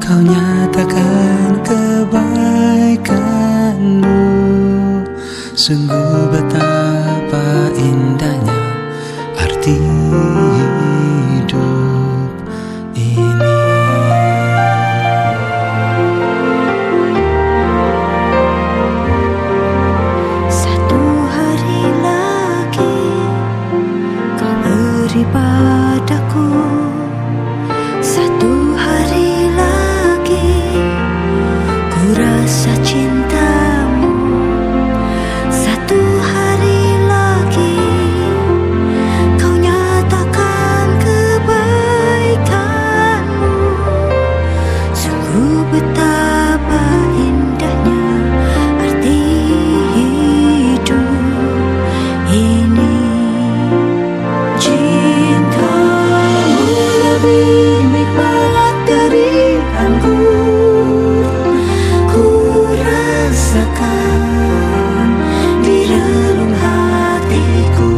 Kau nyatakan kebaikanmu, sungguh betapa indahnya arti hidup ini. Satu hari lagi kau beri padaku, satu hari lagi ku rasa cintamu, satu hari lagi kau nyatakan kebaikanmu, sungguh betapa indahnya arti hidup ini. Cintamu lebih nikmat dari anggur, ku rasakan di relung hatiku.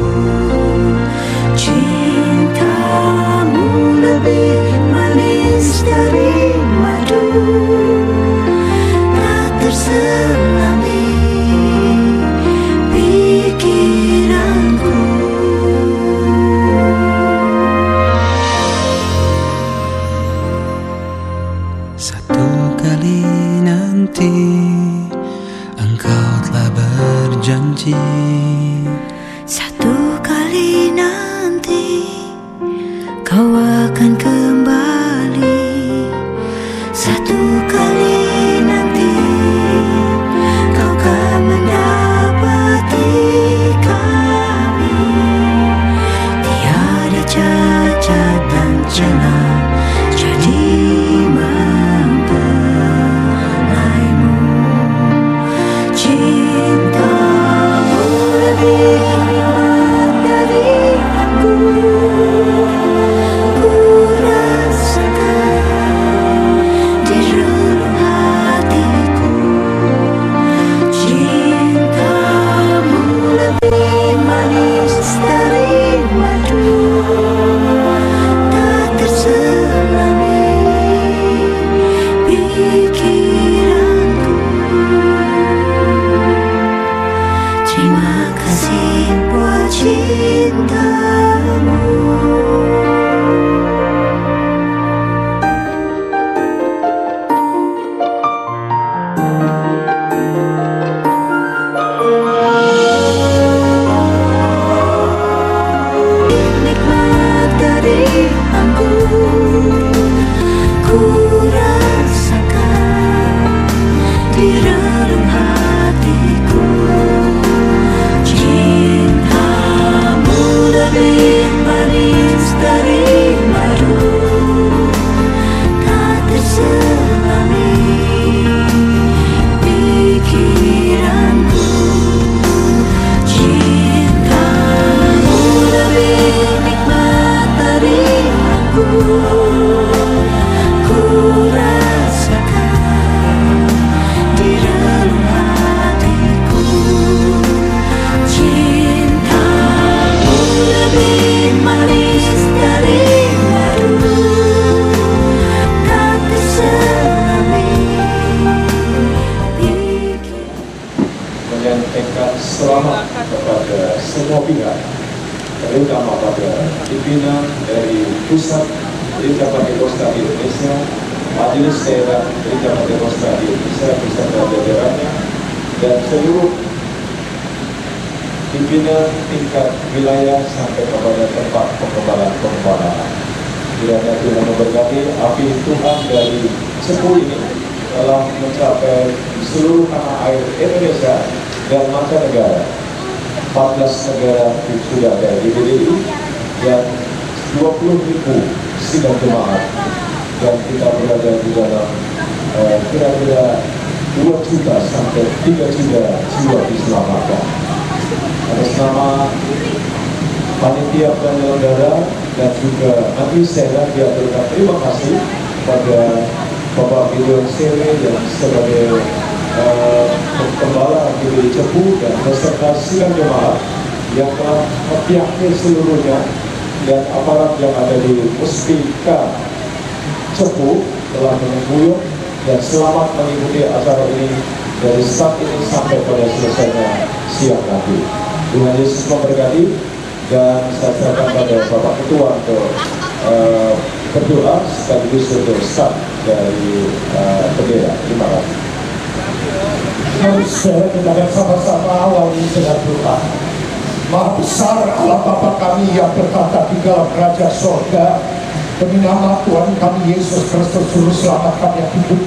Cintamu lebih manis dari madu, tak terselami pikiranku. Satu kali nanti engkau telah berjanji, Satu kali nanti kau akan kembali, satu kali nanti kau akan mendapati kami, tiada cacat dan celah jadi mempelaimu. Cintamu lebih nikmat dari anggur, ku rasakan di relung hatiku. Cintamu lebih manis dari madu, tak terselami pikiranku. Terima kasih buat cintamu. Nikmat dari anggur, ku rasakan di relung hatiku. Cintamu lebih manis dari madu, tak terselami pikiranku. Cintamu lebih nikmat dari anggur, ku rasakan di relung hatiku. Cintamu lebih manis dari madu, tak terselami pikiranku. Menyampaikan selamat kepada semua pihak, terutama pada pimpinan dari Pusat Gereja Pentakosta Indonesia, Majelis Daerah Gereja Pentakosta Indonesia beserta jajarannya, dan seluruh pimpinan tingkat wilayah sampai kepada tempat pengembalaan. Kiranya Tuhan memberkati api Tuhan dari cepu ini telah mencapai seluruh tanah air Indonesia dan mancanegara. 14 negara sudah ada di GDI dan 20.000 sidang jemaat, dan kita berada di dalam kira-kira 2 juta sampai 3 juta jiwa diselamatkan. Atas nama panitia penyelenggara dan juga nanti saya diaturkan terima kasih pada Bapak Gideon Sere yang sebagai Gembala GDI Cepu dan beserta sidang jemaat yang telah membiakkan seluruhnya, dan aparat yang ada di Puspika Cepu telah menunggu dan selamat mengikuti acara ini dari start ini sampai pada selesainya siang nanti. Tuhan Yesus memberkati, dan saya serahkan pada Bapak Ketua untuk berdoa sekaligus untuk start dari bendera. Terima kasih. Mari saudara kita akan sama-sama awali dengan doa. Maha besar Allah Bapa kami yang bertata di dalam kerajaan surga, demi nama Tuhan kami Yesus Kristus Juru Selamat kami yang hidup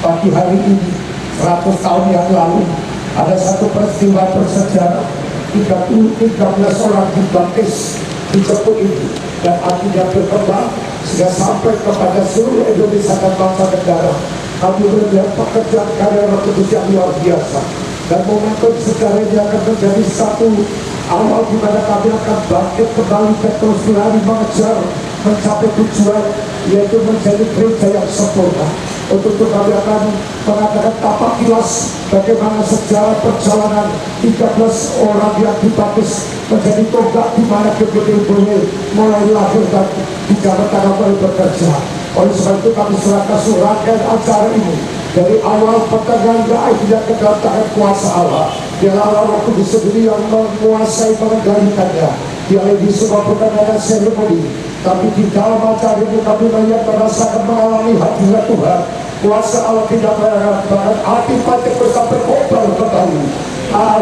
pagi hari ini. 100 tahun yang lalu ada satu peristiwa bersejarah, 13 orang dibaptis di Cepu ini, dan akhirnya berkembang sehingga sampai kepada seluruh Indonesia dan bangsa negara. Kami melihat pekerjaan karya Roh Kudus yang luar biasa, dan momentum sejarah ini akan menjadi satu awal di mana kami akan bangkit kembali dan terus berlari mengejar mencapai tujuan, yaitu menjadi gereja yang sempurna. Untuk itu kami akan mengatakan tapak kilas bagaimana sejarah perjalanan 13 orang yang dibaptis menjadi tonggak di mana GBD boleh mulai lahir dan di dalam tangan mulai bekerja. Oleh sebab itu kami serahkan surahkan acara ini dari awal pertengahan hingga akhirnya ke dalam tangan kuasa Allah. Dialah Roh Kudus sendiri yang menguasai mengendalikannya. Dialah di semua pertengahan seremoni. Tapi di dalam acara ini kami banyak merasakan mengalami hadirat Tuhan. Kuasa Allah tidak bahkan hati patik bersama berkobar kembali.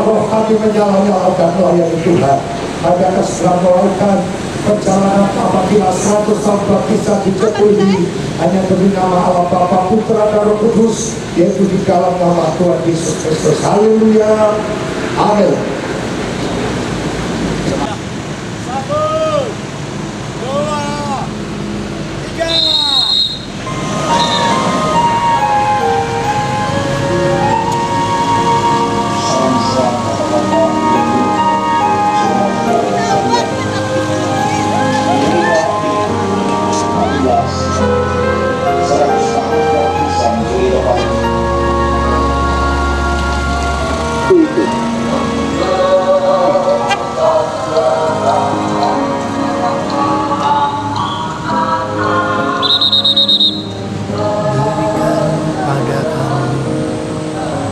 Roh kami menyala-nyala dan melayani Tuhan. Kami akan segera melakukan perjalanan apabila 100 tahun baptisan di Cepu ini hanya demi nama Allah Bapa, Putra dan Roh Kudus, yaitu di dalam nama Tuhan Yesus Kristus. Haleluya. Amin.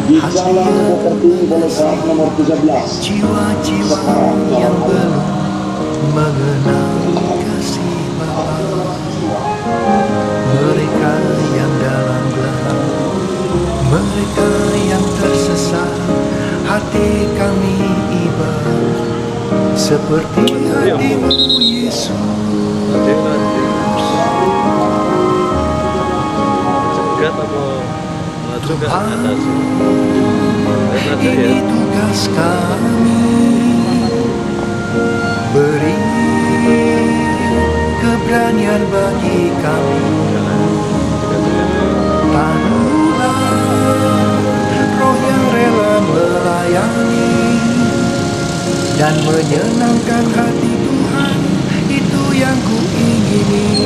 Di jalan tertinggi Boulevard nomor 13. Jiwa-jiwa yang belum mengenal kasih Bapa, mereka yang dalam gelap, mereka yang tersesat, hati kami iba seperti hatimu Yesus. Tuhan, ini tugas kami, beri keberanian bagi kami. Tanulah roh yang rela melayani dan menyenangkan hati Tuhan, itu yang ku ingini.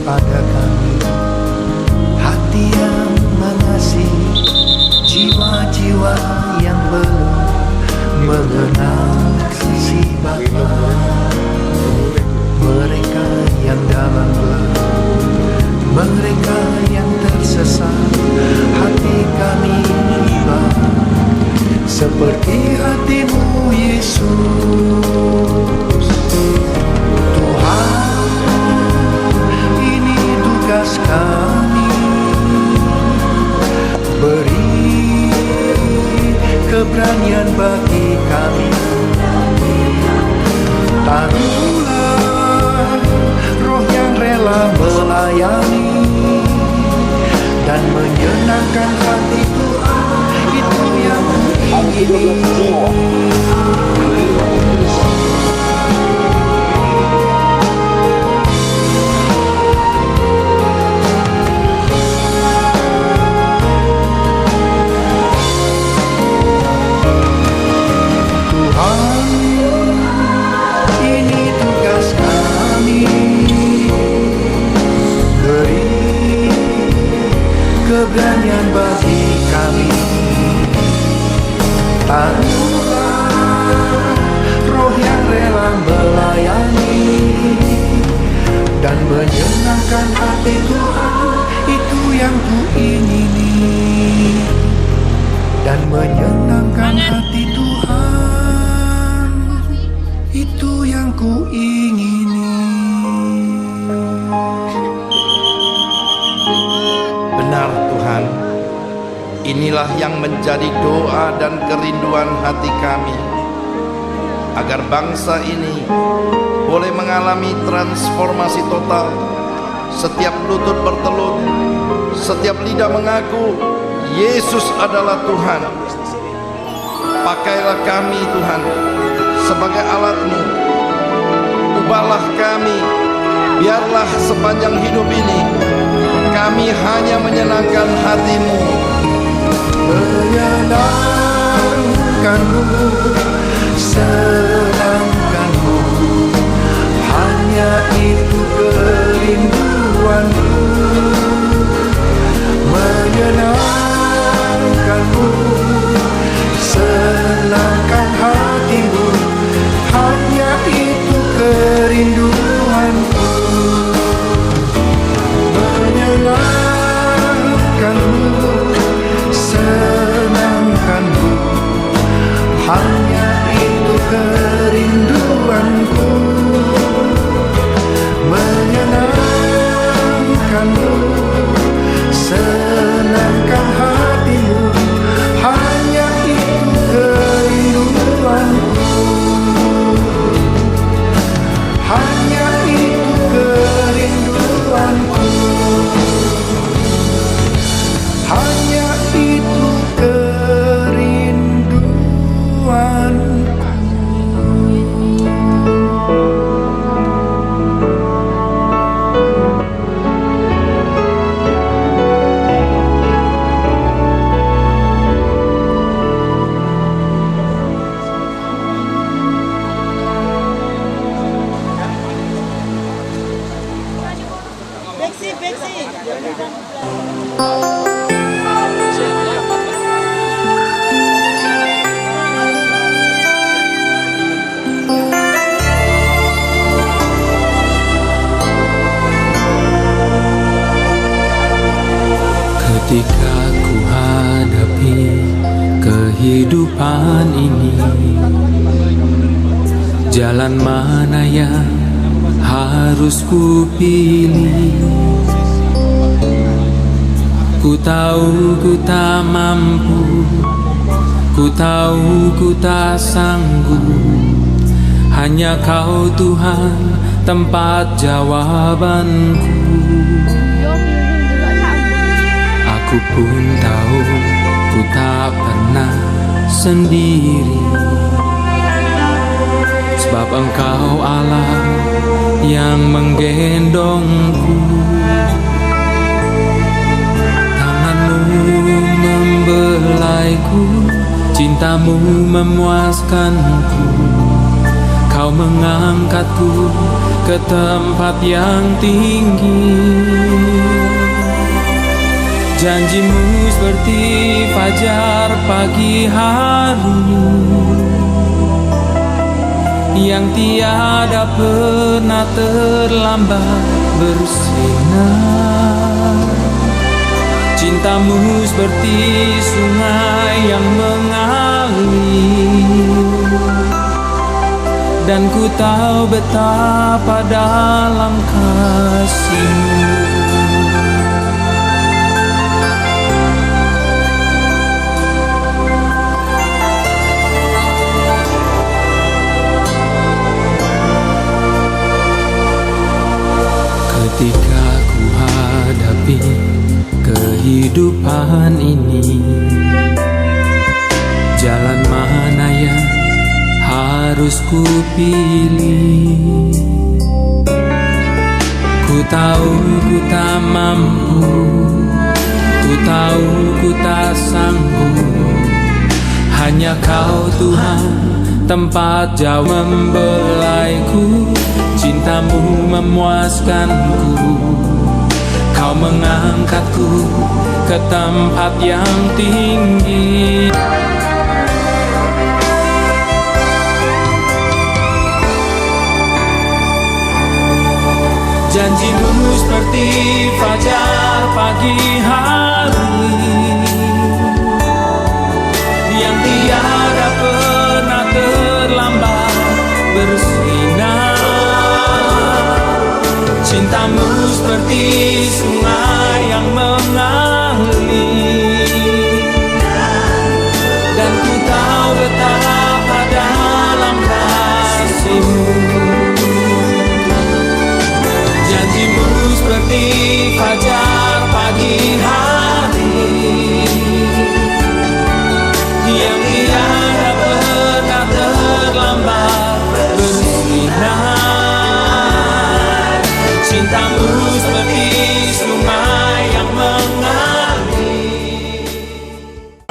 Pada kami hati yang mengasihi, jiwa-jiwa yang belum mengenal kasih Bapa, mereka yang dalam gelap, mereka yang tersesat, hati kami iba seperti hatimu Yesus. Tuhan, tugas kami, beri keberanian bagi kami. Taruhlah roh yang rela melayani dan menyenangkan hati Tuhan, itu yang ku ingini. Keberanian Inilah yang menjadi doa dan kerinduan hati kami, agar bangsa ini boleh mengalami transformasi total. Setiap lutut bertelut, setiap lidah mengaku Yesus adalah Tuhan. Pakailah kami Tuhan sebagai alat-Mu. Ubahlah kami, biarlah sepanjang hidup ini kami hanya menyenangkan hati-Mu. Menyenangkan-Mu, senangkan-Mu, hanya itu kerinduanku. Menyenangkan-Mu, senangkan hati-Mu, hanya itu kerinduanku. Menyenangkan-Mu, senangkan-Mu, hanya itu kerinduanku. Menyenangkan-Mu, senangkan hati-Mu, hanya itu kerinduanku. Hanya itu kerinduanku. Hanya itu kerinduanku. Ketika ku hadapi kehidupan ini, jalan mana yang harus ku pilih? Ku tahu ku tak mampu, ku tahu ku tak sanggup. Hanya Kau Tuhan tempat jawabanku. Aku pun tahu ku tak pernah sendiri, sebab Engkau Allah yang menggendongku. Tangan-Mu membelaiku, cinta-Mu memuaskanku. Kau mengangkatku ke tempat yang tinggi. Janji-Mu seperti fajar pagi hari yang tiada pernah terlambat bersinar. Cinta-Mu seperti sungai yang mengalir, dan ku tahu betapa dalam kasih-Mu. Ketika ku hadapi kehidupan ini, jalan mana yang harus ku pilih? Ku tahu ku tak mampu, ku tahu ku tak sanggup. Hanya Kau Tuhan tempat jauh membelaiku. Cinta-Mu memuaskanku. Kau mengangkatku ke tempat yang tinggi. Janji-Mu seperti fajar pagi hari yang tiada pernah terlambat bersinar. Cinta-Mu seperti sungai yang mengalir,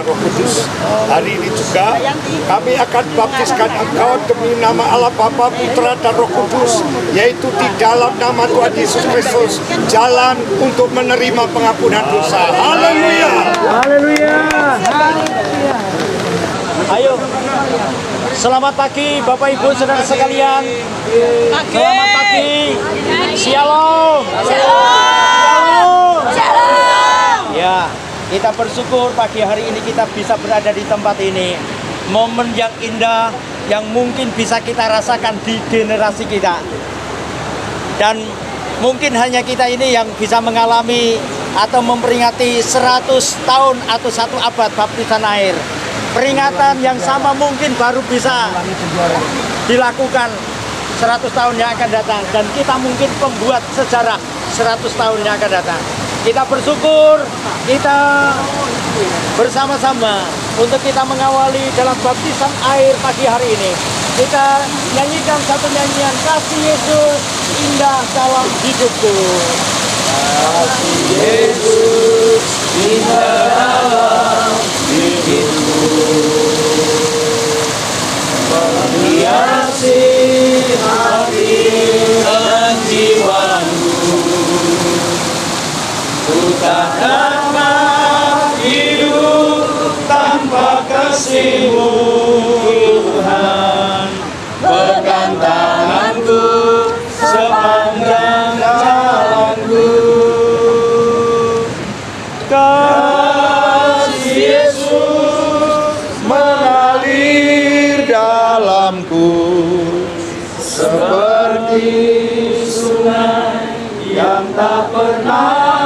Roh Kudus. Hari ini juga kami akan baptiskan engkau demi nama Allah Bapa, Putra dan Roh Kudus, yaitu di dalam nama Tuhan Yesus Kristus, jalan untuk menerima pengampunan dosa. Haleluya. Ayo, selamat pagi Bapak Ibu Saudara sekalian. Selamat pagi. Shalom. Ya, kita bersyukur pagi hari ini kita bisa berada di tempat ini. Momen yang indah yang mungkin bisa kita rasakan di generasi kita. Dan mungkin hanya kita ini yang bisa mengalami atau memperingati 100 tahun atau 1 abad baptisan air. Peringatan yang sama mungkin baru bisa dilakukan 100 tahun yang akan datang. Dan kita mungkin pembuat sejarah 100 tahun yang akan datang. Kita bersyukur, kita bersama-sama untuk kita mengawali dalam baptisan air pagi hari ini. Kita nyanyikan satu nyanyian, kasih Yesus indah dalam hidupku. Kasih Yesus indah dalam hidupku, menghiasi hati dan jiwaku. Ku takkan hidup tanpa kasih-Mu, Tuhan. Pegang tanganku sepanjang jalanku. Kasih Yesus mengalir dalamku seperti sungai yang tak pernah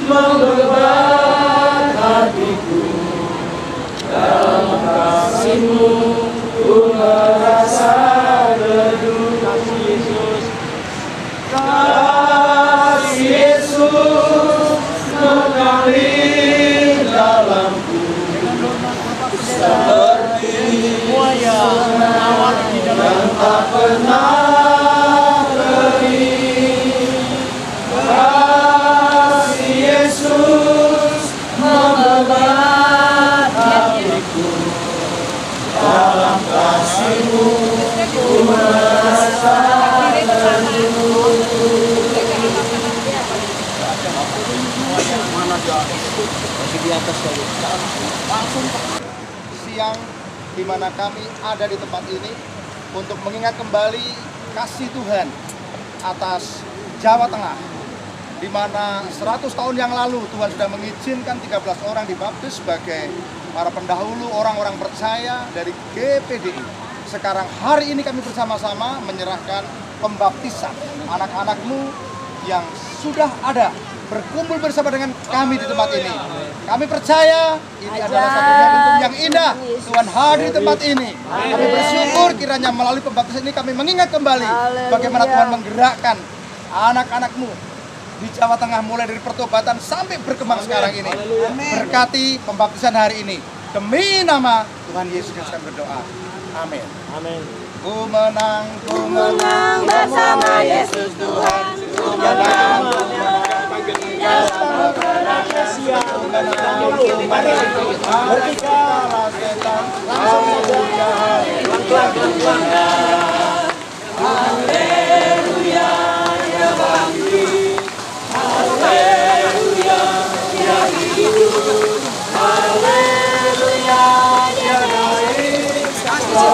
membebat hatiku. Dalam kasih-Mu ku merasa teduh. Kasih Yesus, kasih Yesus mengalir dalamku seperti sungai yang tak pernah siang di mana kami ada di tempat ini untuk mengingat kembali kasih Tuhan atas Jawa Tengah, di mana 100 tahun yang lalu Tuhan sudah mengizinkan 13 orang dibaptis sebagai para pendahulu orang-orang percaya dari GPDI. Sekarang hari ini kami bersama-sama menyerahkan pembaptisan anak-anakmu yang sudah ada berkumpul bersama dengan kami di tempat ini. Kami percaya ini adalah satu momentum yang indah. Tuhan hadir di tempat ini. Kami bersyukur kiranya melalui pembaptisan ini kami mengingat kembali bagaimana Tuhan menggerakkan anak-anakmu di Jawa Tengah mulai dari pertobatan sampai berkembang sekarang ini. Berkati pembaptisan hari ini. Demi nama Tuhan Yesus Kristus kami berdoa. Amin. Amin. Ku menang bersama Yesus Tuhan. Ku menang. Haleluya ya bangkit, haleluya ya hidup, haleluya ya naik. Haleluya,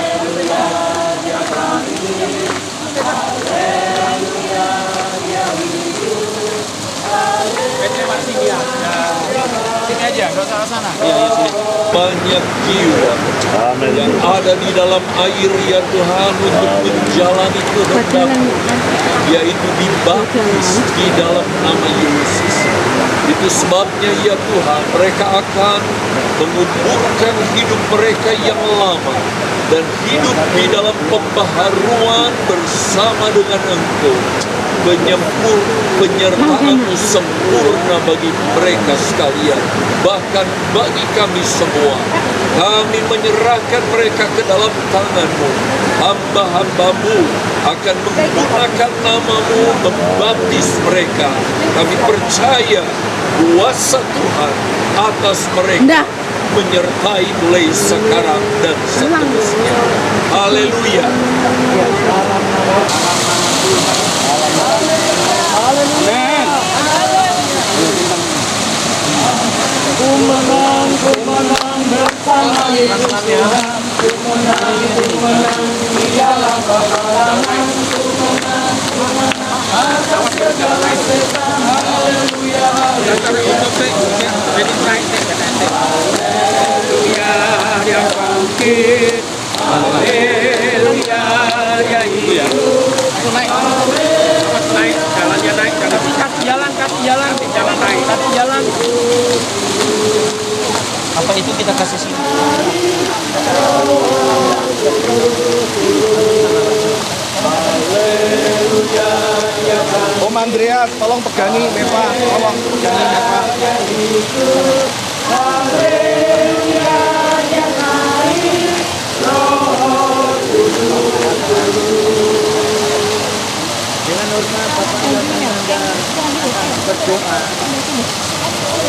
haleluya, haleluya, ya bangkit, haleluya, ya hidup, haleluya. Sini aja, nggak usah sana. Banyak jiwa yang ada di dalam air ya Tuhan untuk menjalani kehendak-Mu, yaitu dibaptis di dalam nama Yesus. Itu sebabnya ya Tuhan, mereka akan menguburkan hidup mereka yang lama dan hidup di dalam pembaharuan bersama dengan Engkau. Penyertaan-Mu sempurna bagi mereka sekalian, bahkan bagi kami semua. Kami menyerahkan mereka ke dalam tangan-Mu. Hamba-hamba-Mu akan menggunakan nama-Mu membaptis mereka. Kami percaya kuasa Tuhan atas mereka menyertai mulai sekarang dan seterusnya. Haleluya. Amin. Ku menang bersama Yesus Tuhan. Ku menang di dalam peperangan. Ku menang atas segala setan. Haleluya, haleluya. Haleluya, Dia bangkit. Haleluya, Dia hidup. Naik, jalannya naik, kasih jalan, naik, kasih jalan. Apa itu kita kasih sini? Om Andreas, tolong pegangi Meva, tolong pegangi Meva. Dengan hormat Bapak dan berdoa.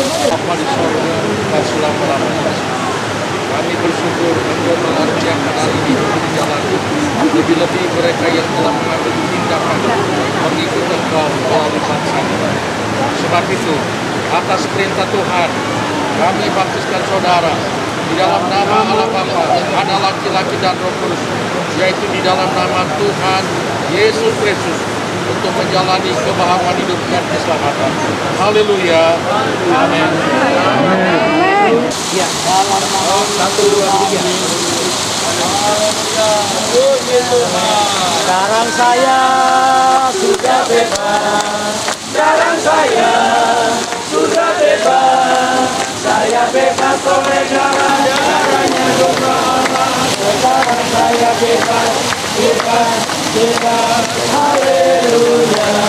Bapa di sorga, selama-lamanya. Kami bersyukur Engkau mengaruniakan hari ini di jalan. Lebih-lebih mereka yang telah mengambil tindakan mengikut Engkau melalui bangsa kita. Sebab itu, atas perintah Tuhan, kami baptiskan saudara di dalam nama Allah Bapa, Anak laki-laki dan Roh Kudus, yaitu di dalam nama Tuhan Yesus Kristus, untuk menjalani kebahagiaan hidup dan keselamatan. Haleluya. Amin. Ya, dalam nama 1, 2, 3. Sekarang saya sudah bebas. Sekarang saya sudah bebas. Saya bebas oleh darahnya dosa Allah. Sekarang saya bebas. Haleluya.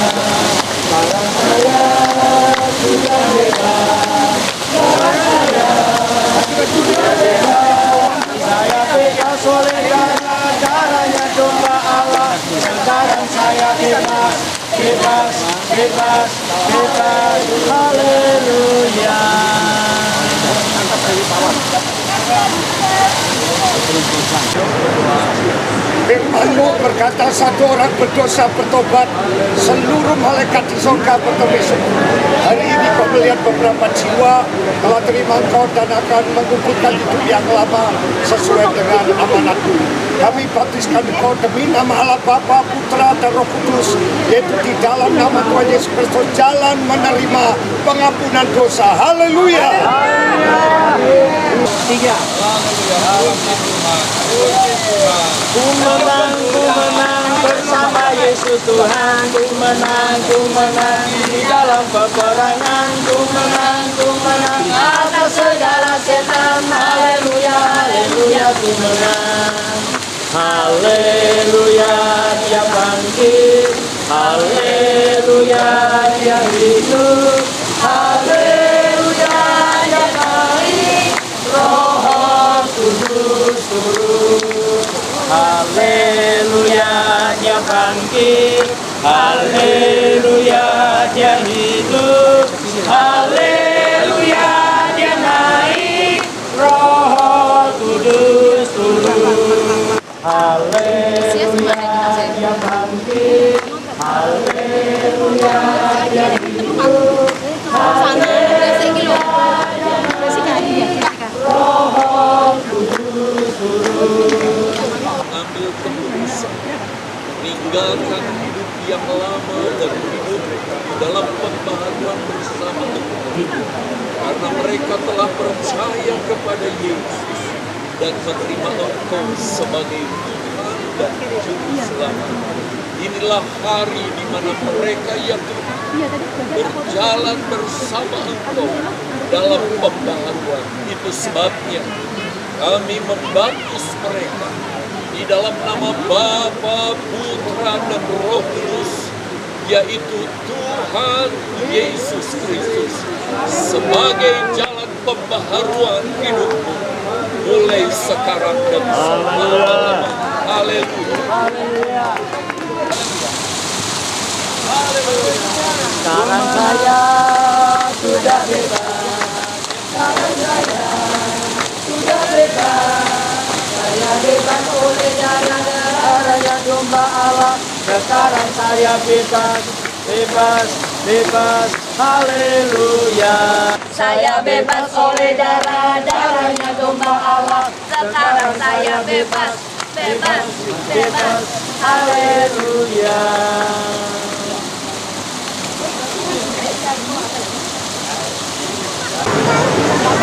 Sekarang saya sudah bebas. Sekarang saya sudah bebas. Saya bebas oleh darahnya domba Allah. Sekarang saya bebas. Haleluya. Firman-Mu berkata, satu orang berdosa bertobat, seluruh malaikat di surga bertobat. Hari ini Kau melihat beberapa jiwa telah terima Engkau dan akan mengumpulkan hidup yang lama sesuai dengan amanat-Mu. Kami baptiskan Engkau demi nama Allah Bapa, Putra dan Roh Kudus, yaitu di dalam nama Tuhan Yesus Kristus, jalan menerima pengampunan dosa. Haleluya. 3. Ku menang bersama Yesus Tuhan. Ku menang di dalam peperangan. Ku menang atas segala setan. Haleluya, haleluya, ku menang. Haleluya, Dia bangkit. Haleluya, Dia hidup. Haleluya, Dia naik. Roh Kudus turun. Haleluya, Dia bangkit. Haleluya, Dia hidup. Haleluya, Dia naik. Roh Kudus turun. Haleluya, Dia bangkit. Haleluya, Dia hidup. Haleluya, Roh Kudus turun. Ambil keputusan, meninggalkan hidup yang lama dan hidup dalam pembaharuan bersama Tuhan. Karena mereka telah percaya kepada Yesus dan menerima Engkau sebagai Tuhan dan Juru Selamat. Inilah hari di mana mereka yang berjalan bersama Engkau dalam pembaharuan. Itu sebabnya kami membaptis mereka di dalam nama Bapa, Putra, dan Roh Kudus, yaitu Tuhan Yesus Kristus, sebagai jalan pembaharuan hidupmu, mulai sekarang dan selama-lamanya. Haleluya. Sekarang saya sudah bebas. Sekarang saya sudah bebas. Saya bebas oleh darah domba Allah. Sekarang saya bebas, bebas, bebas. Haleluya. Saya bebas oleh darahnya domba Allah. Sekarang saya bebas, bebas, bebas. Haleluya.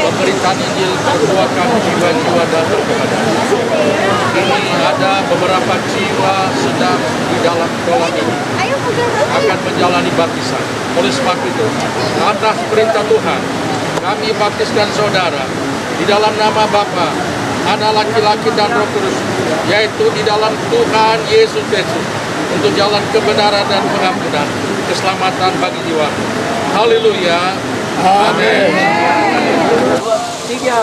Pemberitaan Injil perkuatkan jiwa-jiwa datang kepada ini. Ada beberapa jiwa sedang di dalam kolam ini akan menjalani baptisan. Oleh sebab itu, atas perintah Tuhan, kami baptiskan saudara di dalam nama Bapa, Anak laki-laki dan Roh Kudus, yaitu di dalam Tuhan Yesus Kristus, untuk jalan kebenaran dan pengampunan, keselamatan bagi jiwa. Haleluya. Amin. 3.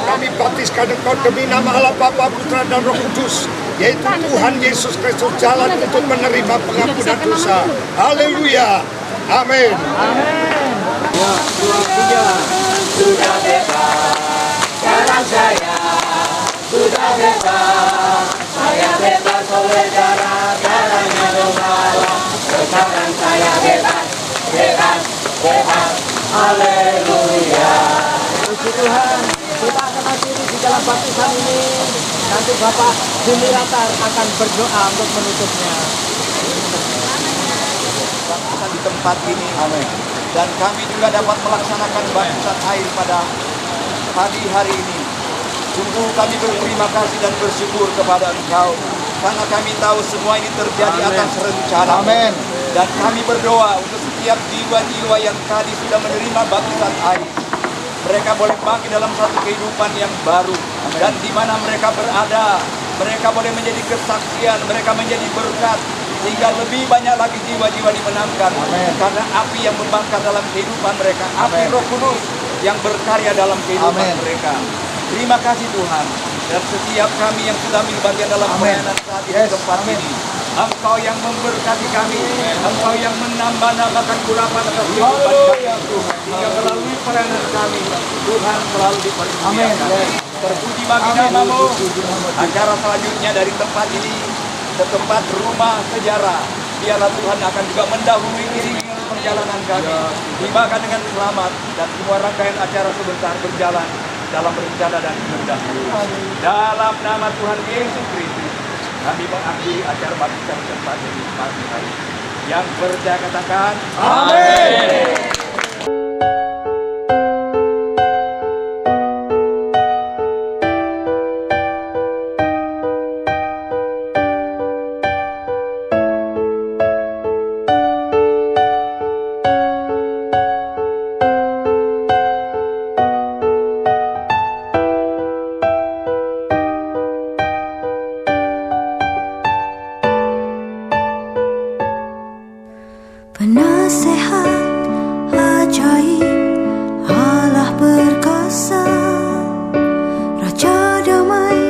Kami baptiskan engkau demi nama Allah Bapa, Putra, dan Roh Kudus, yaitu Tuhan Yesus Kristus, jalan untuk menerima pengampunan dosa. Haleluya. Amin. Sudah bebas, sekarang saya sudah bebas. Saya bebas oleh darahnya domba Allah. Sekarang saya bebas, bebas, bebas. Haleluya. Puji Tuhan, kita akan akhiri di dalam baptisan ini. Nanti Bapak Jimiratar akan berdoa untuk menutupnya. Baptisan di tempat ini. Amin. Dan kami juga dapat melaksanakan baptisan air pada pagi hari ini. Sungguh kami berterima kasih dan bersyukur kepada Engkau, karena kami tahu semua ini terjadi atas rencana. Amin. Dan kami berdoa untuk setiap jiwa-jiwa yang tadi sudah menerima baptisan air. Mereka boleh bangkit dalam satu kehidupan yang baru. Amen. Dan di mana mereka berada, mereka boleh menjadi kesaksian, mereka menjadi berkat, sehingga lebih banyak lagi jiwa-jiwa dimenangkan. Amen. Karena api yang membakar dalam kehidupan mereka, api Roh Kudus yang berkarya dalam kehidupan mereka. Terima kasih Tuhan. Dan setiap kami yang sudah ambil bagian dalam pelayanan saat ini di tempat ini, Engkau yang memberkati kami, Engkau yang menambah-nambahkan urapan atas kehidupan kami, hingga melalui pelayanan kami, Tuhan selalu dipermuliakan. Terpuji bagi nama-Mu. Acara selanjutnya dari tempat ini ke tempat rumah sejarah, biarlah Tuhan akan juga mendahului iringan perjalanan kami, tibakan dengan selamat, dan semua rangkaian acara sebentar berjalan dalam rencana dan kehendak. Dalam nama Tuhan Yesus Kristus, kami mengakhiri acara baptisan tempat ini pagi hari. Yang percaya katakan, amin. Penasehat ajaib, Allah perkasa, Raja damai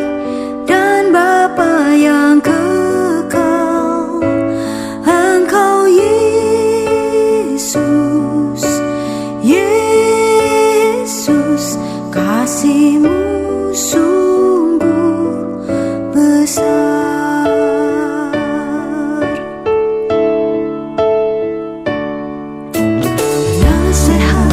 dan Bapa yang kekal. Engkau Yesus, Yesus, kasih-Mu sungguh besar. Penasehat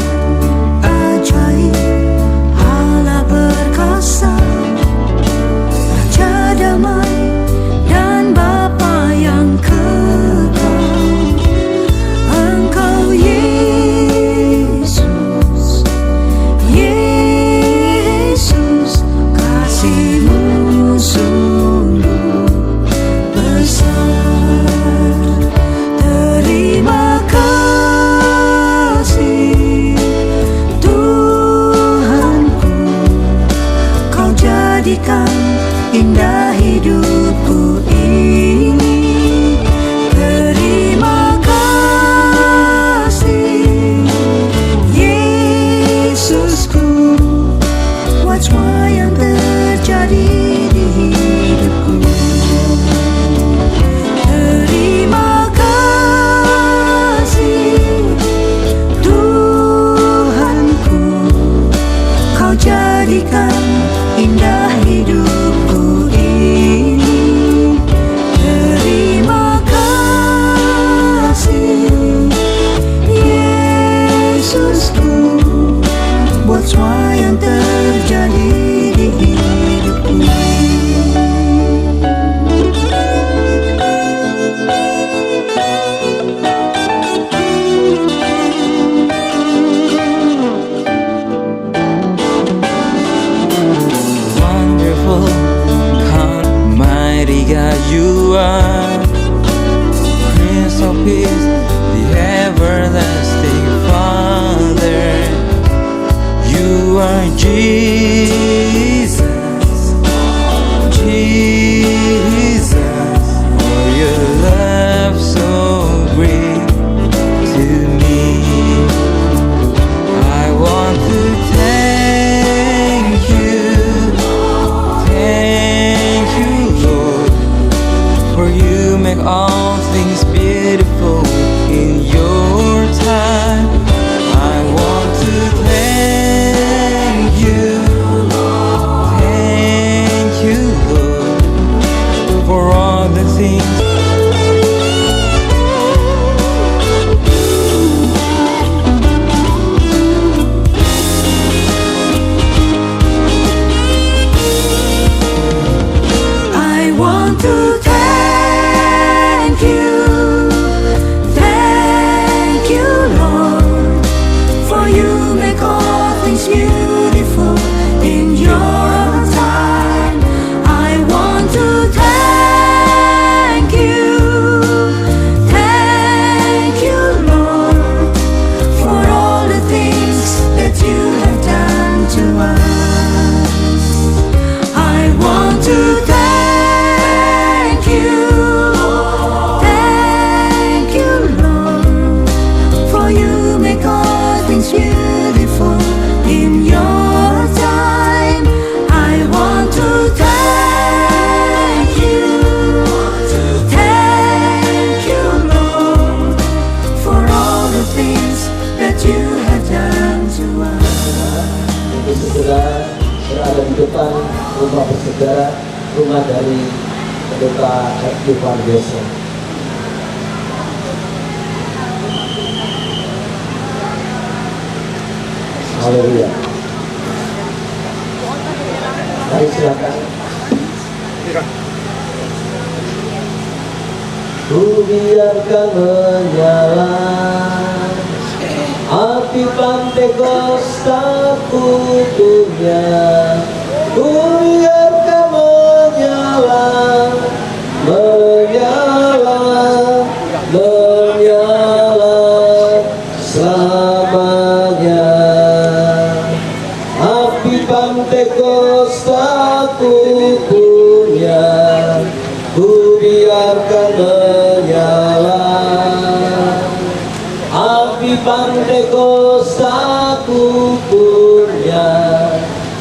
depan rumah bersejarah, rumah dari Pendeta FK Van Gesel. Haleluya. Mari silakan. Ku biarkan menyala api Pantekosta punya. Ku biarkan menyala, menyala, menyala selamanya. Api Pantekosta punya, ku biarkan menyala. Api Pantekosta punya,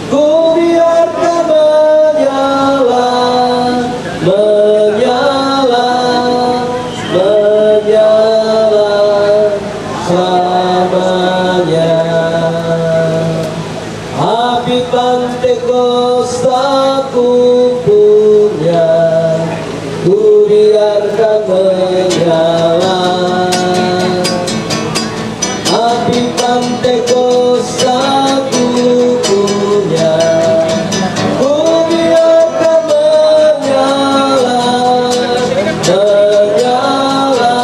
ku biarkan menyala, menyala, menyala selamanya. Api Pantekosta punya, ku biarkan menyala. Api Pantekosta punya, ku biarkan menyala, menyala,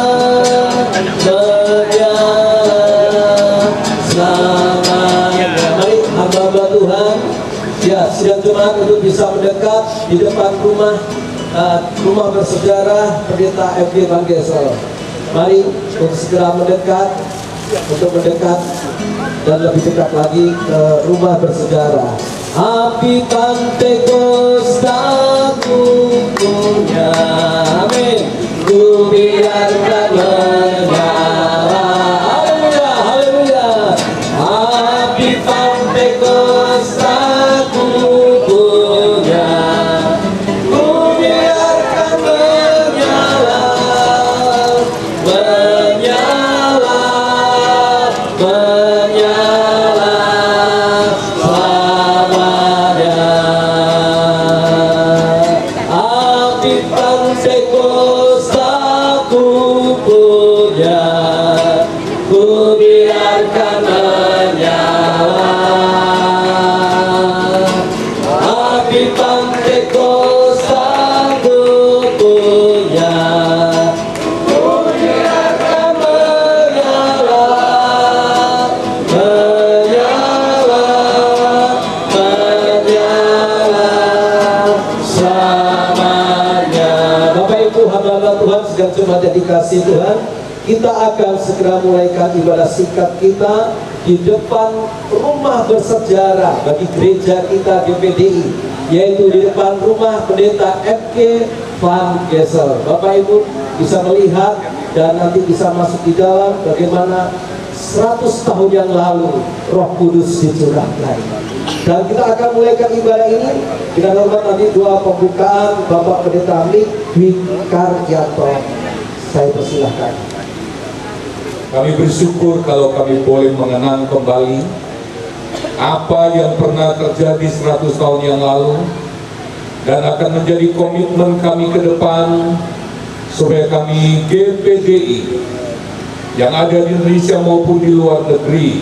menyala selamanya. Mari hamba-hamba Tuhan, ya sidang jemaat untuk bisa mendekat di depan rumah bersejarah Pendeta FK Van Gesel. Mari untuk segera mendekat, dan lebih dekat lagi ke rumah bersejarah. Api Pantekosta punya, amin. Ku biarkan menyala, haleluya, haleluya. Api Pantekosta punya, ku biarkan menyala, menyala, menyala selamanya. Api Pantekosta punya, ku biarkan menyala. Api Pantekosta punya, ku biarkan menyala, menyala, menyala selamanya. Bapak Ibu hamba-hamba Tuhan, sedang jemaat yang dikasihi Tuhan, kita akan segera mulaikan ibadah singkat kita di depan rumah bersejarah bagi gereja kita GPDI, yaitu di depan rumah Pendeta FK Van Gesel. Bapak Ibu bisa melihat dan nanti bisa masuk di dalam bagaimana 100 tahun yang lalu Roh Kudus dicurahkan. Dan kita akan mulaikan ibadah ini dengan hormat nanti doa pembukaan Bapak Pendeta Mik Dwi Karyanto. Saya persilahkan. Kami bersyukur kalau kami boleh mengenang kembali apa yang pernah terjadi 100 tahun yang lalu, dan akan menjadi komitmen kami ke depan supaya kami GPDI yang ada di Indonesia maupun di luar negeri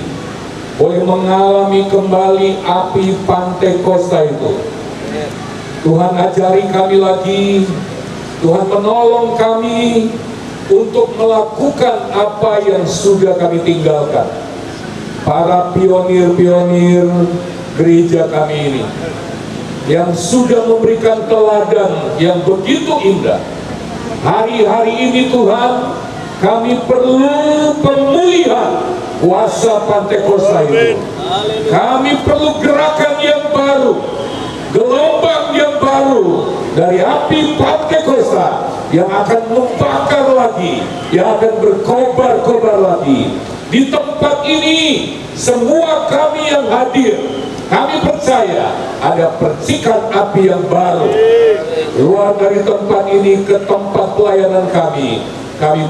boleh mengalami kembali api Pantekosta itu. Tuhan ajari kami lagi, Tuhan menolong kami untuk melakukan apa yang sudah kami tinggalkan. Para pionir-pionir gereja kami ini yang sudah memberikan teladan yang begitu indah. Hari-hari ini Tuhan, kami perlu pemulihan kuasa Pantekosta itu. Kami perlu gerakan yang baru, gelombang yang baru dari api Pantekosta yang akan membakar lagi, yang akan berkobar-kobar lagi. Di tempat ini, semua kami yang hadir, kami percaya ada percikan api yang baru. Keluar dari tempat ini ke tempat pelayanan kami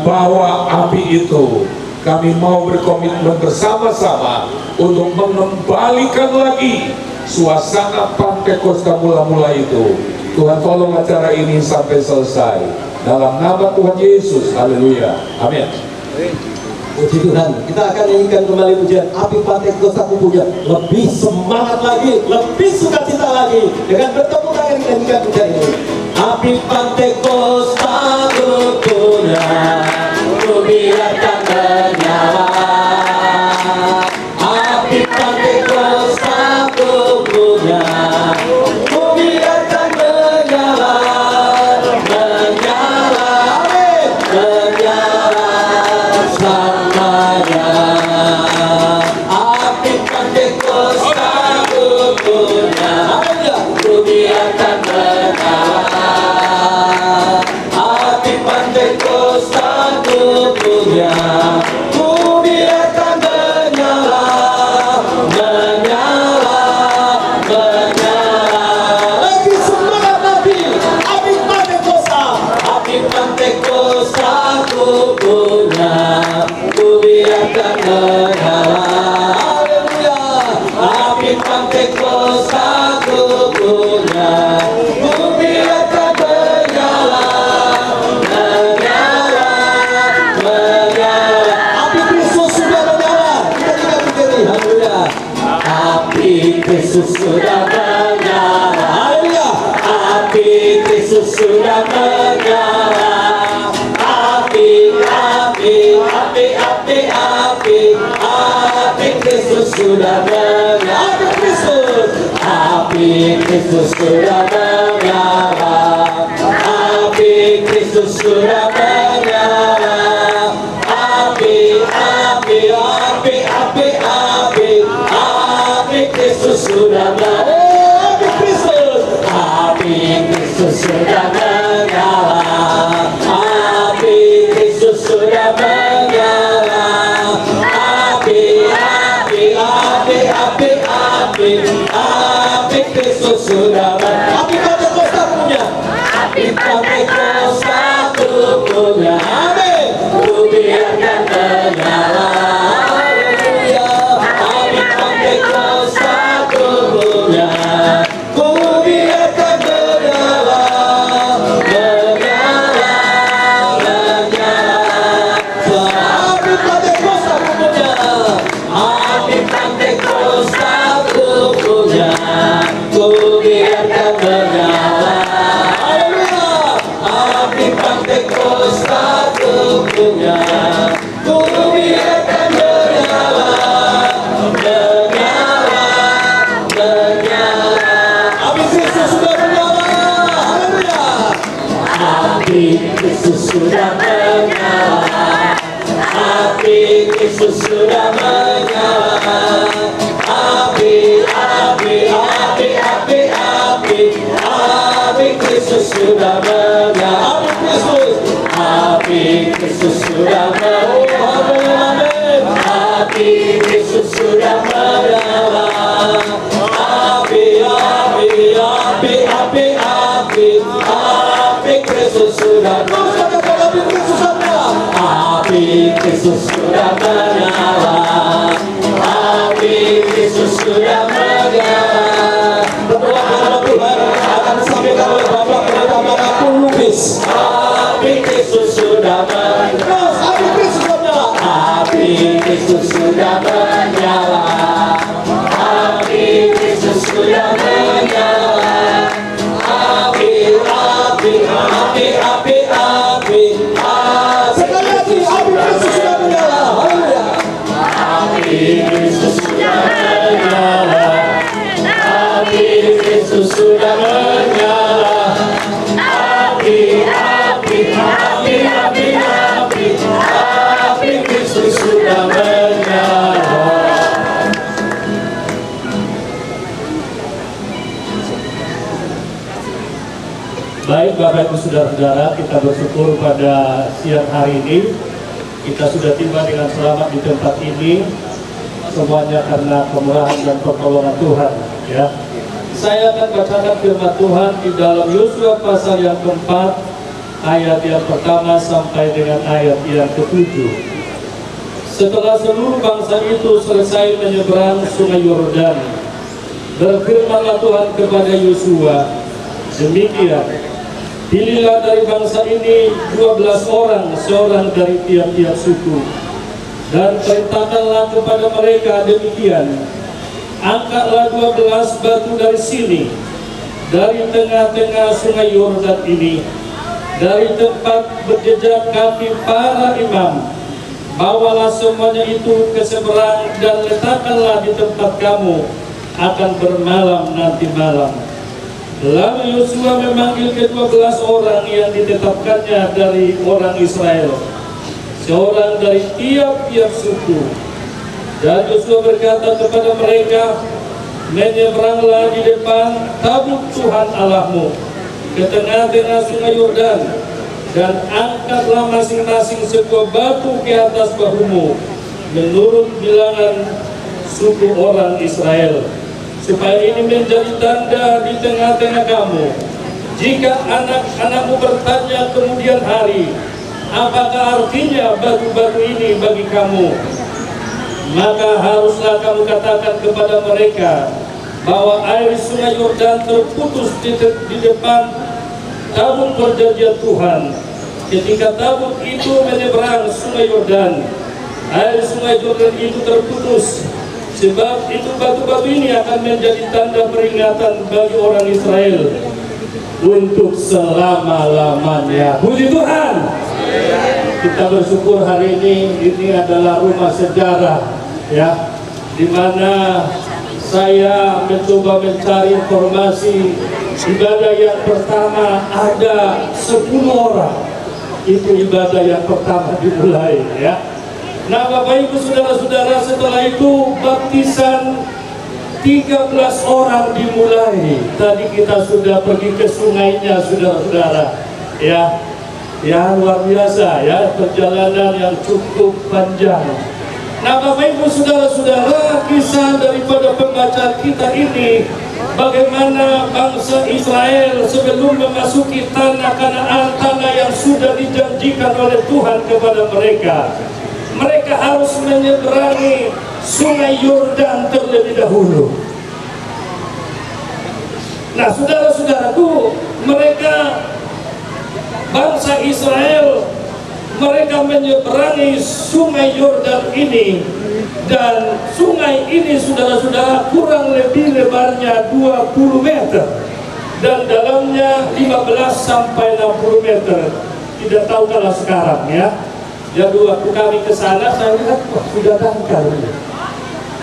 bawa api itu. Kami mau berkomitmen bersama-sama untuk mengembalikan lagi suasana Pantekosta Pentakosta mula-mula itu. Tuhan tolong acara ini sampai selesai. Dalam nama Tuhan Yesus, haleluya, amin. Puji Tuhan, kita akan nyanyikan kembali pujian Api Pentakosta Kupunya. Lebih semangat lagi, lebih sukacita lagi dengan bertepuk tangan kita nyanyikan pujian ini. Api Pentakosta Kupunya, ku biarkan menyala. Api Pentakosta Kupunya, ku biarkan menyala, menyala, menyala selamanya. Api Pentakosta Kupunya, ku biarkan menyala. Api Pentakosta Kupunya, ku biarkan menyala, menyala, menyala. Lebih semangat lagi, api Pentakosta, api Pentakosta Kupunya, ku biarkan menyala. Haleluya. Api Pentakosta Kupunya, ku biarkan menyala, menyala, menyala. Api Kristus sudah menyala. Kita tidak berdiri. Haleluya. Api Kristus sudah menyala. Haleluya. Api Kristus sudah menyala. Api, api, api, api, api, api Kristus sudah menyala. Api Kristus, api Kristus sudah menyala. Api Kristus sudah menyala. Api, api, api, api, api, api Kristus sudah menyala. Api Kristus, api Kristus sudah menyala. Api Kristus sudah menyala. Api, api, api, api, api, api Kristus sudah menyala. Api Pentakosta punya, api Pentakosta punya. Amin. Ku biarkan menyala. Haleluya. Api Pentakosta punya, ku biarkan menyala, menyala, menyala. Api Pentakosta punya, api Pentakosta punya, ku biarkan menyala. Haleluya. Api Pentakosta punya, ku biarkan menyala, menyala, menyala. Api Kristus sudah menyala. Haleluya. Api Kristus sudah menyala. Api Kristus sudah menyala. Api, api, api, api, api, api Kristus sudah menyala. Api Kristus sudah menyala. Api Kristus sudah menyala. Api, api, api, api, api, api Kristus sudah menyala. Api Kristus sudah menyala. Api Kristus sudah menyala. Berdoa kepada Tuhan akan disampaikan oleh Bapak Pendeta Manapun Lubis. Api Kristus sudah menyala. Api Kristus sudah menyala. Api Kristus sudah menyala. Api Kristus sudah menyala. Api, api, api, api, api, sekali lagi api Kristus sudah menyala. Haleluya. Api Kristus sudah menyala. Api Kristus sudah menyala. Api, api, api, api, api, api Kristus sudah menyala. Baik Bapak Ibu Saudara-saudara, kita bersyukur pada siang hari ini kita sudah tiba dengan selamat di tempat ini, semuanya karena kemurahan dan pertolongan Tuhan. Ya, saya akan bacakan firman Tuhan di dalam Yosua pasal yang keempat, ayat yang pertama sampai dengan ayat yang ke-7. Setelah seluruh bangsa itu selesai menyeberang sungai Yordan, Berfirmanlah Tuhan kepada Yosua, demikian, pilihlah dari bangsa ini 12 orang, seorang dari tiap-tiap suku, dan perintahkanlah kepada mereka demikian, angkatlah 12 batu dari sini, dari tengah-tengah sungai Yordan ini, dari tempat berjejak kaki para imam, bawalah semuanya itu ke seberang dan letakkanlah di tempat kamu akan bermalam nanti malam. Lalu Yosua memanggil ke-12 orang yang ditetapkannya dari orang Israel, seorang dari tiap-tiap suku. Dan Yosua berkata kepada mereka, menyeberanglah di depan tabut Tuhan Allahmu ke tengah-tengah sungai Yordan, dan angkatlah masing-masing sebuah batu ke atas bahumu menurut bilangan suku orang Israel, supaya ini menjadi tanda di tengah-tengah kamu. Jika anak-anakmu bertanya kemudian hari, apakah artinya batu-batu ini bagi kamu, maka haruslah kamu katakan kepada mereka bahwa air sungai Yordan terputus di depan tabut perjanjian Tuhan. Ketika tabut itu menyeberang sungai Yordan, air sungai Yordan itu terputus. Sebab itu batu-batu ini akan menjadi tanda peringatan bagi orang Israel untuk selama-lamanya. Puji Tuhan. Kita bersyukur hari ini adalah rumah sejarah, ya, di mana saya mencoba mencari informasi. Ibadah yang pertama ada 10 orang. Itu ibadah yang pertama dimulai, ya. Nah, Bapak Ibu saudara-saudara, setelah itu baptisan 13 orang dimulai. Tadi kita sudah pergi ke sungainya, saudara-saudara. Ya, luar biasa, ya, perjalanan yang cukup panjang. Nah, Bapak Ibu saudara-saudara, kisah daripada pembacaan kita ini, bagaimana bangsa Israel sebelum memasuki tanah Kanaan, tanah yang sudah dijanjikan oleh Tuhan kepada mereka. Mereka harus menyeberangi sungai Yordan terlebih dahulu. Nah, saudara-saudaraku, mereka bangsa Israel, mereka menyeberangi sungai Yordan ini, dan sungai ini, saudara-saudara, kurang lebih lebarnya 20 meter dan dalamnya 15 sampai 60 meter. Tidak tahu kalau sekarang, ya. Jadi waktu kami ke sana, saya lihat sudah dangkal.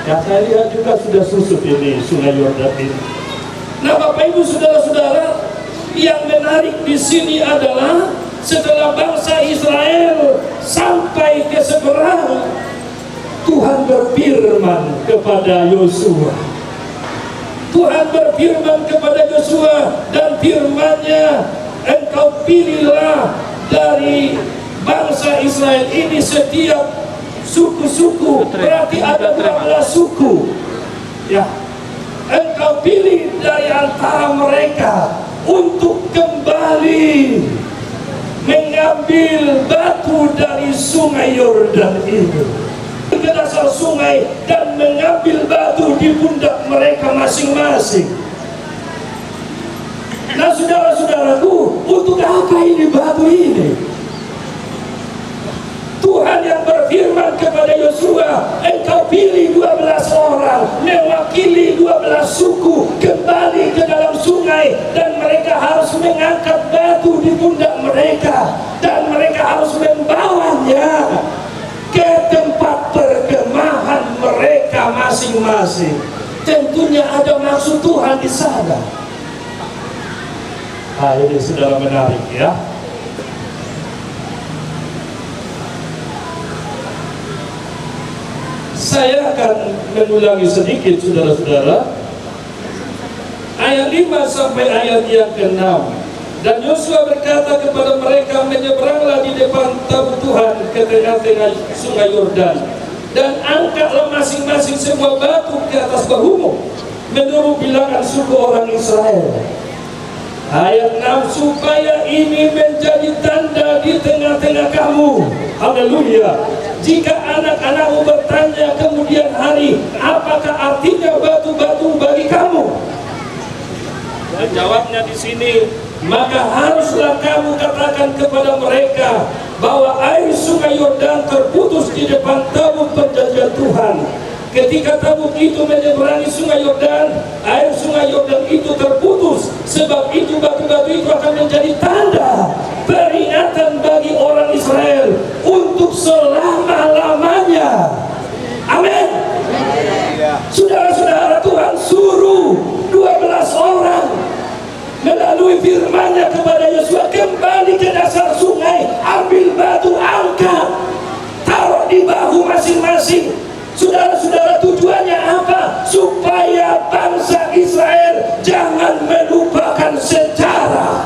Ya, saya lihat juga sudah susut ini sungai Yordan ini. Nah, Bapak Ibu saudara-saudara, yang menarik di sini adalah setelah bangsa Israel sampai ke seberang, Tuhan berfirman kepada Yosua. Tuhan berfirman kepada Yosua, dan firman-Nya, engkau pilihlah dari bangsa Israel ini setiap suku-suku, berarti ada 12 suku, ya. Engkau pilih dari antara mereka untuk kembali mengambil batu dari sungai Yordan itu ke dasar sungai dan mengambil batu di pundak mereka masing-masing. Nah, saudara-saudaraku, untuk apa ini batu ini? Tuhan yang berfirman kepada Yosua, engkau pilih 12 orang mewakili 12 suku kembali ke dalam sungai, dan mereka harus mengangkat batu di pundak mereka, dan mereka harus membawanya ke tempat perkemahan mereka masing-masing. Tentunya ada maksud Tuhan di sana. Nah, ini saudara menarik, ya. Saya akan mengulangi sedikit, saudara-saudara, ayat 5 sampai ayat yang ke-6. Dan Yosua berkata kepada mereka, menyeberanglah di depan tabut Tuhan ke tengah-tengah sungai Yordan, dan angkatlah masing-masing sebuah batu ke atas bahumu menurut bilangan suku orang Israel. Ayat 6, supaya ini menjadi tanda di tengah-tengah kamu. Haleluya. Jika anak-anakmu bertanya kemudian hari, apakah artinya batu-batu bagi kamu, ini, maka haruslah kamu katakan kepada mereka bahwa air sungai Yordan terputus di depan tabut perjanjian Tuhan. Ketika tabut itu menyeberangi sungai Yordan, air sungai Yordan itu terputus. Sebab itu batu-batu itu akan menjadi tanda peringatan bagi orang Israel untuk selama-lamanya. Amin. Saudara-saudara, Tuhan suruh 12 orang melalui firman-Nya kepada Yosua, kembali ke dasar sungai, ambil batu, angkat, taruh di bahu masing-masing. Saudara-saudara, tujuannya apa? Supaya bangsa Israel jangan melupakan sejarah.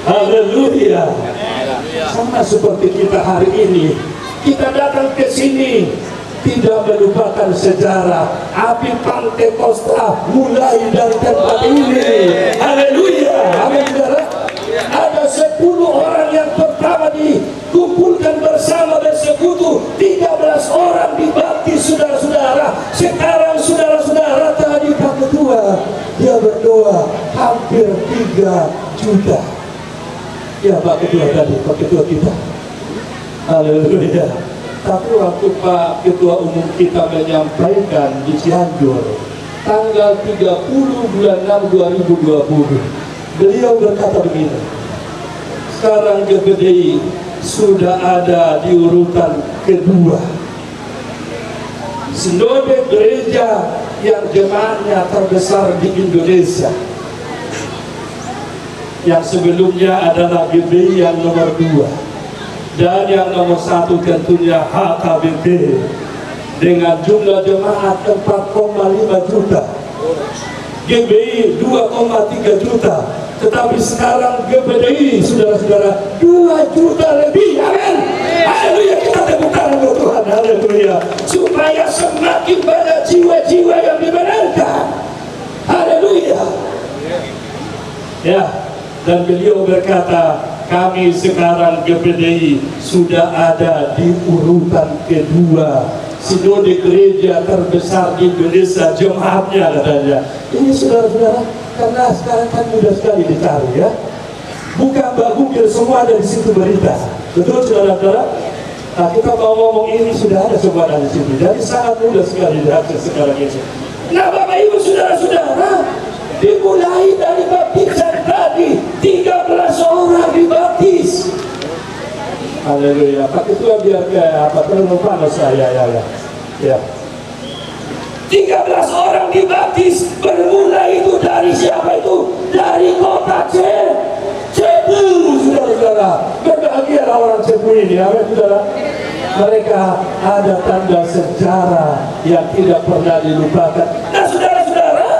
Haleluya. Sama seperti kita hari ini, kita datang ke sini tidak melupakan sejarah. Api Pantekosta mulai dari tempat ini. Haleluya. Amin, saudara. Ada 10 orang yang pertama dikumpulkan bersama bersekutu, 13 orang dibaptis, saudara-saudara. Sekarang saudara-saudara, tadi Pak Ketua dia berdoa hampir 3 juta. Ya Pak Ketua tadi, Pak Ketua kita. Haleluya. Tapi waktu Pak Ketua Umum kita menyampaikan di Cianjur tanggal 30 bulan 6 2020, beliau berkata begini, sekarang GPDI sudah ada di urutan kedua. Sinode gereja yang jemaatnya terbesar di Indonesia. Yang sebelumnya adalah GPDI yang nomor 2. Dan yang nomor 1 tentunya HKBP dengan jumlah jemaat 4,5 juta. GBI 2,3 juta. Tetapi sekarang GPDI, saudara-saudara, 2 juta lebih. Amin. Haleluya. Kita tepuk tangan untuk Tuhan. Haleluya. Supaya semakin banyak jiwa-jiwa yang dibenarkan. Haleluya. Ya. Dan beliau berkata, kami sekarang GPDI sudah ada di urutan kedua sinode gereja terbesar di Indonesia, jemaatnya katanya. Ini saudara-saudara, karena sekarang kan mudah sekali dicari ya. Buka Mbak Google, semua ada di situ berita. Betul saudara-saudara? Nah, kita mau ngomong ini sudah ada semua dari situ. Jadi sangat mudah sekali diakses sekarang ini. Nah, Bapak Ibu saudara-saudara, dimulai dari baptisan tadi, 13 orang dibaptis. Haleluya. Pak Ketua biar kayak apa terlalu panas saya ya. 13 orang dibaptis. Bermula itu dari siapa itu? Dari kota Cebu, saudara-saudara. Berbahagialah orang Cebu ini, amin saudara. Mereka ada tanda sejarah yang tidak pernah dilupakan. Nah saudara-saudara,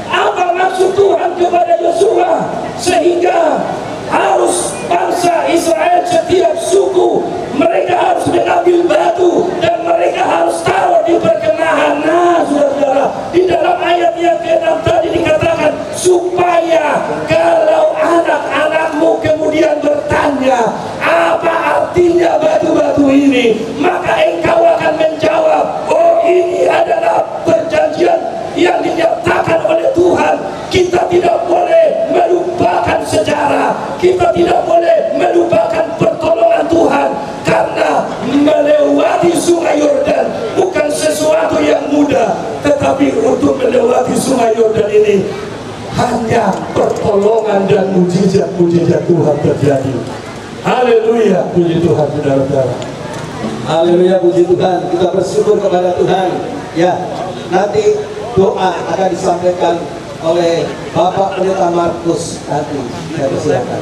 apa maksud Tuhan kepada Yosua sehingga harus bangsa Israel setiap suku mereka harus mengambil batu dan mereka harus taruh di perkenahan. Nah saudara-saudara, di dalam ayat yang ke-6 tadi dikatakan supaya kalau anak-anakmu kemudian bertanya apa artinya batu-batu ini, maka engkau akan menjawab, oh ini adalah perjanjian yang dinyatakan oleh Tuhan. Kita tidak boleh melupakan sejarah, kita tidak boleh melupakan pertolongan Tuhan, karena melewati sungai Yordan bukan sesuatu yang mudah, tetapi untuk melewati sungai Yordan ini hanya pertolongan dan mujizat-mujizat Tuhan terjadi. Haleluya, puji Tuhan saudara-saudara. Haleluya, puji Tuhan. Kita bersyukur kepada Tuhan. Ya, nanti doa akan disampaikan oleh Bapak Pendeta Markus nanti. Saya persilakan.